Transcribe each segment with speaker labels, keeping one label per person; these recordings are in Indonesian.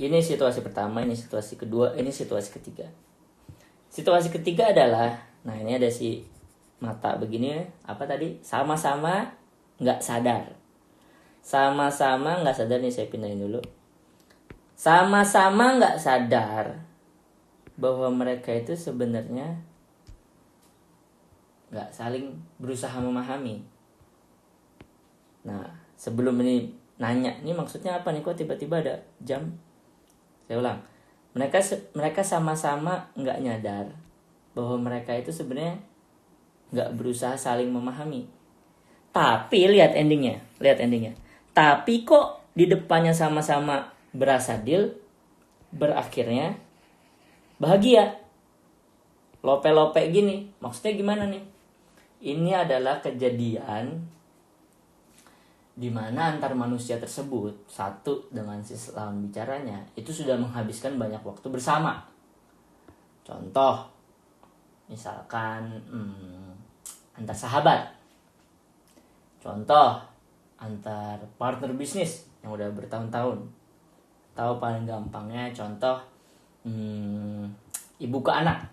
Speaker 1: Ini situasi pertama, ini situasi kedua, ini situasi ketiga. Situasi ketiga adalah, nah ini ada si mata begini, apa tadi? Sama-sama nggak sadar. Sama-sama nggak sadar, nih saya pindahin dulu. Sama-sama nggak sadar bahwa mereka itu sebenarnya nggak saling berusaha memahami. Nah, sebelum ini nanya, ini maksudnya apa nih? Kok tiba-tiba ada jam? Saya ulang. Mereka sama-sama nggak nyadar bahwa mereka itu sebenarnya nggak berusaha saling memahami. Tapi lihat endingnya. Tapi kok di depannya sama-sama berasa deal, berakhirnya bahagia. Lope-lope gini. Maksudnya gimana nih? Ini adalah kejadian di mana antar manusia tersebut, satu dengan sisi lawan bicaranya, itu sudah menghabiskan banyak waktu bersama. Contoh, misalkan antar sahabat. Contoh, antar partner bisnis yang udah bertahun-tahun. Atau paling gampangnya contoh, ibu ke anak.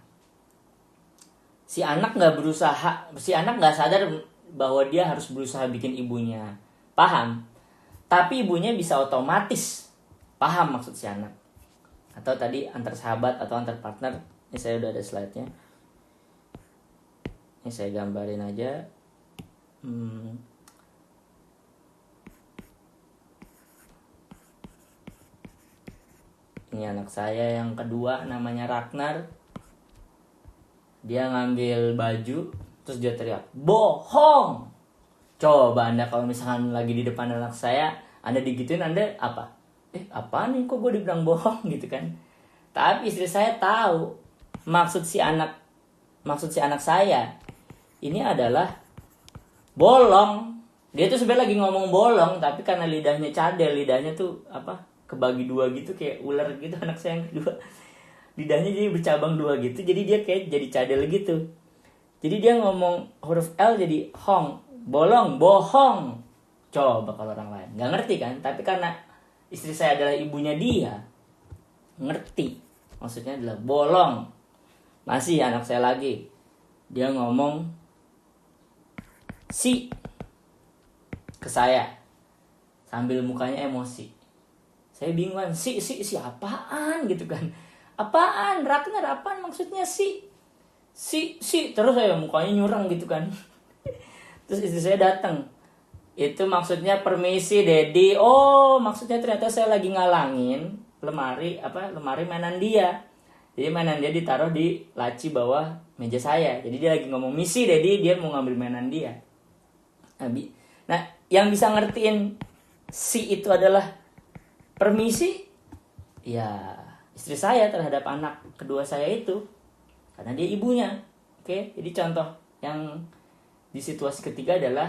Speaker 1: Si anak nggak sadar bahwa dia harus berusaha bikin ibunya paham, tapi ibunya bisa otomatis paham maksud si anak. Atau tadi antar sahabat atau antar partner, ini saya udah ada slide-nya. Ini saya gambarin aja. Ini anak saya yang kedua, namanya Ragnar. Dia ngambil baju, terus dia teriak, "Bohong!" Coba Anda kalau misalkan lagi di depan anak saya, Anda digituin, Anda apa? Apa nih, kok gue dibilang bohong gitu kan? Tapi istri saya tahu maksud si anak saya ini adalah bolong. Dia tuh sebenarnya lagi ngomong bolong, tapi karena lidahnya cadel, lidahnya tuh kebagi dua gitu kayak ular gitu. Anak saya yang kedua lidahnya jadi bercabang dua gitu, jadi dia kayak jadi cadel gitu. Jadi dia ngomong huruf L jadi hong, bolong, bohong. Coba kalau orang lain nggak ngerti kan, tapi karena istri saya adalah ibunya dia, ngerti maksudnya adalah bolong. Masih anak saya lagi, dia ngomong si ke saya sambil mukanya emosi. Saya bingung kan, si apaan gitu kan, apaan Ragnar, apaan maksudnya si terus saya mukanya nyurang gitu kan. Terus istri saya datang, itu maksudnya permisi Dedi. Oh, maksudnya ternyata saya lagi ngalangin lemari mainan dia. Jadi mainan dia ditaruh di laci bawah meja saya. Jadi dia lagi ngomong misi Dedi, dia mau ngambil mainan dia. Nah, yang bisa ngertiin si itu adalah permisi, ya istri saya terhadap anak kedua saya itu, karena dia ibunya. Oke, jadi contoh yang di situasi ketiga adalah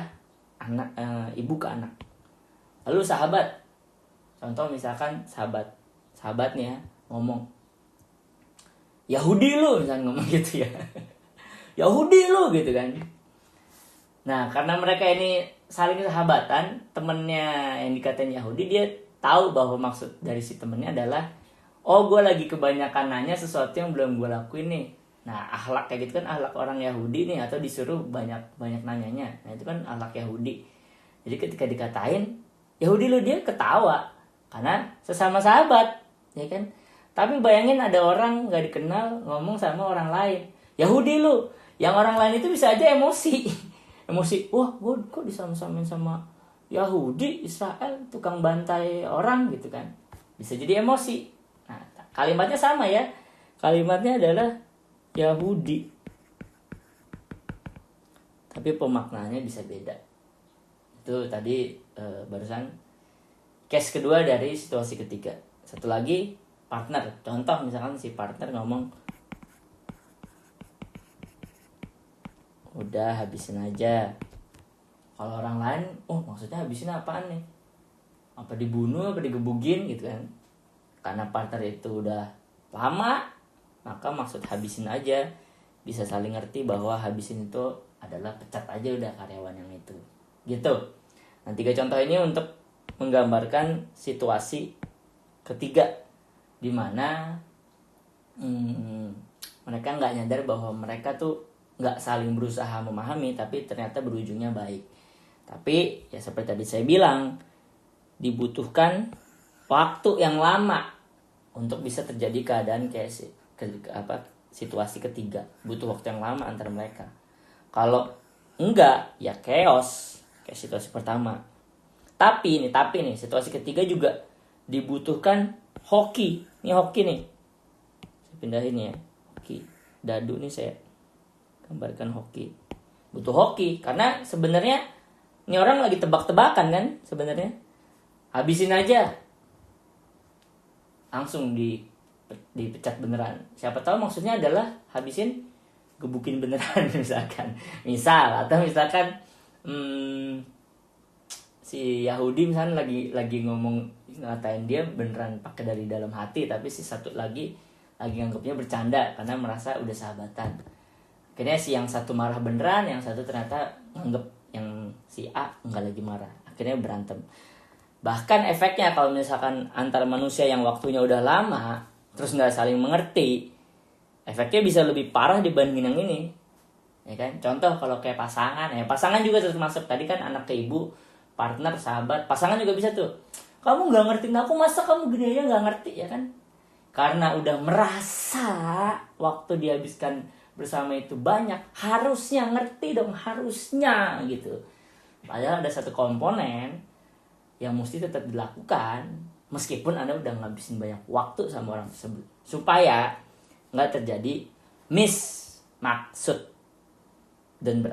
Speaker 1: ibu ke anak. Lalu sahabat, contoh misalkan sahabat nih ya ngomong, Yahudi lu, misalkan ngomong gitu ya. Yahudi lu gitu kan. Nah, karena mereka ini saling sahabatan, temennya yang dikatain Yahudi, dia tahu bahwa maksud dari si temennya adalah, oh gue lagi kebanyakan nanya sesuatu yang belum gue lakuin nih. Nah, akhlak kayak gitu kan akhlak orang Yahudi nih, atau disuruh banyak nanyanya. Nah, itu kan akhlak Yahudi. Jadi ketika dikatain Yahudi lu, dia ketawa karena sesama sahabat, ya kan? Tapi bayangin ada orang nggak dikenal ngomong sama orang lain, Yahudi lu. Yang orang lain itu bisa aja emosi. Wah, gue kok disama-samain sama Yahudi, Israel, tukang bantai orang gitu kan. Bisa jadi emosi. Nah, kalimatnya sama ya. Kalimatnya adalah Yahudi, tapi pemaknaannya bisa beda. Itu tadi barusan case kedua dari situasi ketiga. Satu lagi partner. Contoh misalkan si partner ngomong, udah habisin aja. Kalau orang lain, oh maksudnya habisin apaan nih? Apa dibunuh, apa digebugin gitu kan. Karena partner itu udah lama, maka maksud habisin aja bisa saling ngerti bahwa habisin itu adalah pecat aja udah karyawan yang itu. Gitu. Nah, 3 contoh ini untuk menggambarkan situasi ketiga dimana mereka nggak nyadar bahwa mereka tuh nggak saling berusaha memahami, tapi ternyata berujungnya baik. Tapi ya seperti tadi saya bilang, dibutuhkan waktu yang lama untuk bisa terjadi keadaan kayak situasi ketiga. Butuh waktu yang lama antara mereka. Kalau enggak, ya chaos kayak situasi pertama. Tapi nih situasi ketiga juga dibutuhkan hoki. Ini hoki nih. Saya pindahin ya. Hoki. Dadu nih saya gambarkan hoki. Butuh hoki karena sebenarnya ini orang lagi tebak-tebakan kan sebenarnya. Habisin aja. Langsung dipecat beneran. Siapa tahu maksudnya adalah habisin, gebukin beneran misalkan. Atau misalkan si Yahudi misalnya lagi ngomong ngatain dia beneran pakai dari dalam hati, tapi si satu lagi nganggapnya bercanda karena merasa udah sahabatan. Akhirnya si yang satu marah beneran, yang satu ternyata nganggap yang si A enggak lagi marah. Akhirnya berantem. Bahkan efeknya kalau misalkan antar manusia yang waktunya udah lama terus nggak saling mengerti, efeknya bisa lebih parah dibanding yang ini, ya kan? Contoh kalau kayak pasangan juga termasuk tadi kan, anak ke ibu, partner, sahabat, pasangan juga bisa tuh. Kamu nggak ngertiin aku, masa kamu gini aja nggak ngerti, ya kan? Karena udah merasa waktu dihabiskan bersama itu banyak, harusnya ngerti dong, harusnya gitu. Padahal ada satu komponen yang mesti tetap dilakukan meskipun Anda udah ngabisin banyak waktu sama orang tersebut, supaya nggak terjadi maksud dan